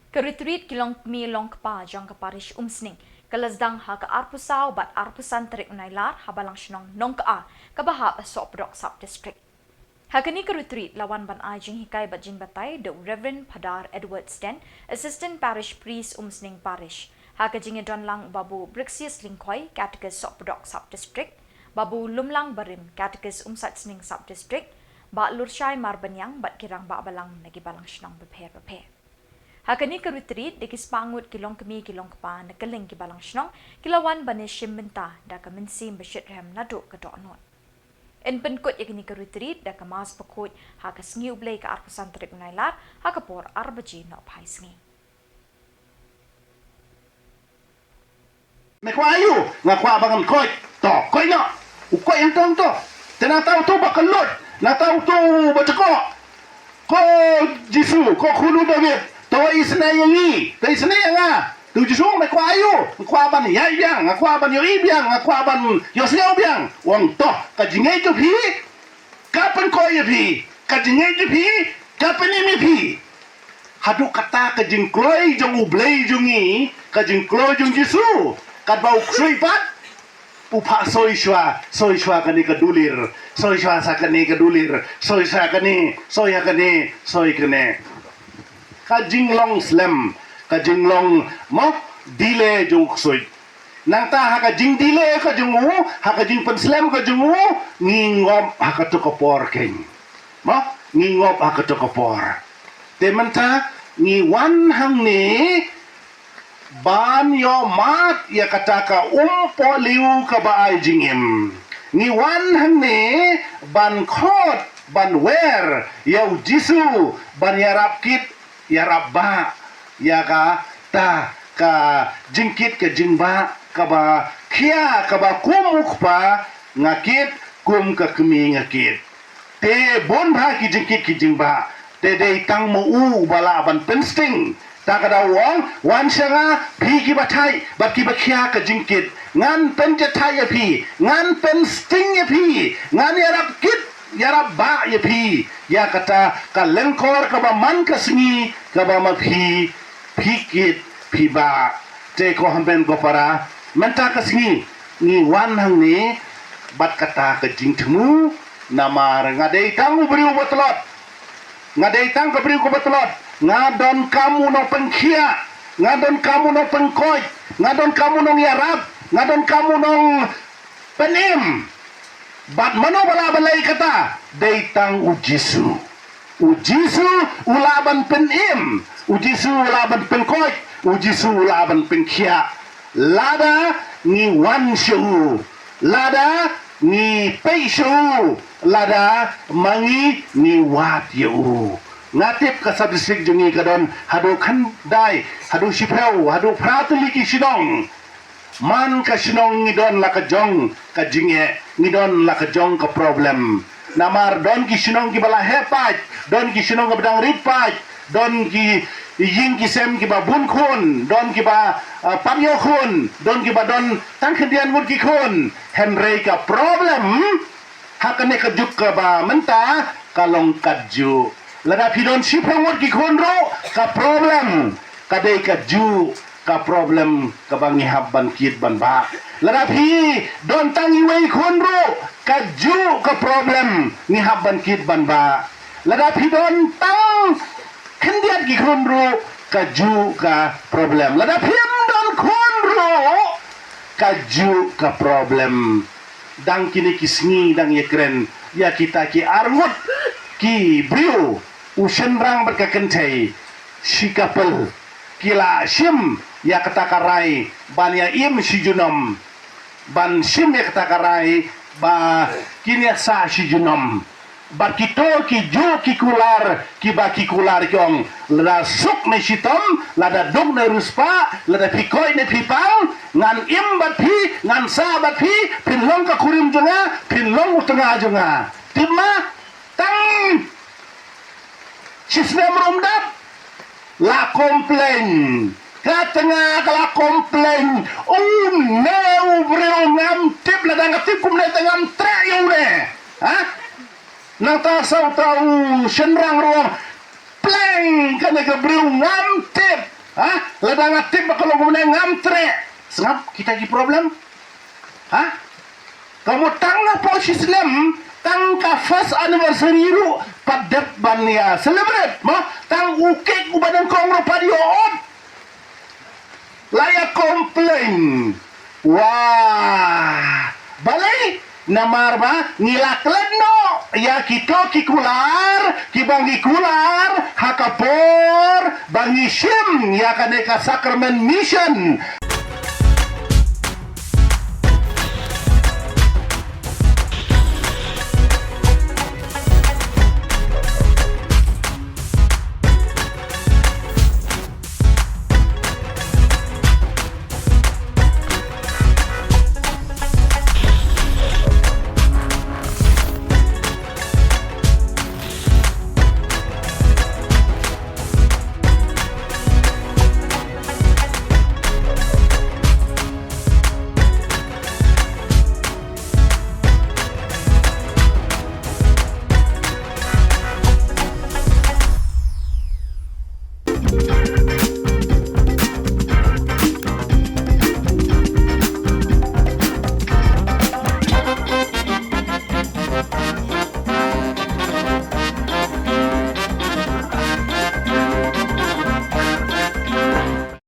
Keritrit kilong mi long kpa jang kaparish umsning. Kalazdang ha ka arpusaw bat arpusan terik unailar habalang shnong nong ka kabaha sopdok sub district. Hakani keritrit lawan ban ajing hikai bat jin batay the Reverend Padar Edward Sten, Assistant Parish Priest umsning parish. Haka jing don lang babu Brixius Lingkoi Catechus sopdok sub district. Babu Lumlang Barim Catechus sning sub district. Ba Lurshai Marbanyang bat kirang ba balang nagibalang shnong bepe. Hakani keritrit dekis pangut kilong kemi kilong kpa nakaling kibalang shnong kilawan banishim minta da kaminsim bashit rem nadu kadonot. En penkut yakini keritrit da kamas pakut haka sngiu blay ka arpusan terik unailar haka por arbaji no pai sngi. Mekwayu ngakwa bangan koi to koi no ukoi yang tong to tena tahu tu bakalot na tahu tu bacako ko jisu ko khulu david to isna yangi to isna yanga tu jisu mekwayu ngakwa ban yai biang ngakwa ban yoi biang ngakwa ban yoseo biang wong to ka jingai tu pi kapan koi pi ka jingai tu pi kapan ini pi hadu kata ka jingkloi jong ublei jungi ka jingkloi jong jisu kat bau ksui pat upa soi shwa kani kadulir soi shwa sakani kadulir soi sakani soi hakani soi kene ka jinglong slam ka jinglong mo dile jung ksui nang ta haka jing dile ka jungu haka jing pen slam ka jungu ngingop haka to kopor ken mo ngingop haka to kopor temanta ngi wan hang ni ban yo mat ya kataka umpo liu ka baay jingim ni wan hang ni ban khot ban wer yaw jisu ban yarap kit yarap ba ya ka ta ka jingkit ka jingba ka ba kia ka ba kumuk pa ngakit kum ka kemi ngakit te bon ba ki jingkit ki jingba te de tang mo u bala ban pensting ta kada wong wan shanga phi ki bathai bat ki bakhia ka jingkit ngan pen je thai ya phi ngan pen sting ya phi ngan yarap kit yarap ba ya phi ya kata ka lengkor ka ba man ka singi ka ba ma phi kit phi ba te ko hamben ko para menta ka singi ni wan hang ni bat kata ka jingthmu namar ngadei tang ubri ubatlot ngadei tang ka bri ko batlot ngadon kamu no pengkhia ngadon kamu no pengkoi ngadon kamu no yarap ngadon kamu no penim bat mano bala balai kata deitang ujisu ulaban penim ujisu ulaban pengkoi ujisu ulaban pengkhia lada ni wan shu lada ni peishu lada mangi ni wat yu ngatip ka sub district jungi kadon hadu khandai hadu shipeu hadu pratuli ki sinong man ka sinong ngidon la ka jong ka jinge ngidon la ka jong ka problem namar don ki sinong ki bala hepat don ki sinong ka bedang ripat don ki ying ki sem ki ba bun khun don ki ba pamyo khun don ki ba don tang khendian mut ki khun henrei ka problem hakane ka juk ka ba menta kalong kaju lada pidon sipengor ki khonro ka problem kadai ka ju ka problem ka bangi habban kit ban ba lada pi don tangi wei khonro ka ju ka problem ni habban kit ban ba lada pi don tang khendiat ki khonro ka ju ka problem lada pi don khonro ka ju ka problem dang kini kisngi dang yekren ya kita ki arngut ki brio usenrang berkakentai sikapel kila sim ya katakarai ban ya im sijunom ban sim ya katakarai ba kini sa sijunom ba kito ki jo ki kular ki ba ki kular kyong lada suk ne sitom lada dong ne ruspa lada pikoi ne pipang ngan im bat pi ngan sa bat pi pinlong ka kurim jonga pinlong utengah jonga timma tang sistem romdap la komplain katengah kala komplain neu breu ngam tip la dang tip kum ne tengam tre yure ha nang ta sau tau senrang ro pleng kana ka breu ngam tip Ha? Ladang atip bakal guna ngamtre. Sengap kita di problem. Ha? Kamu tangga pos Islam tang ka first anniversary ru padat ban ya celebrate mo tang ukek ubadan kongro padioon. Layak komplain. Wah. Balai namar ba ngilaklan no. Ya kita kikular, kibangi kular, hakapor, bangi sim, ya kaneka sacrament mission.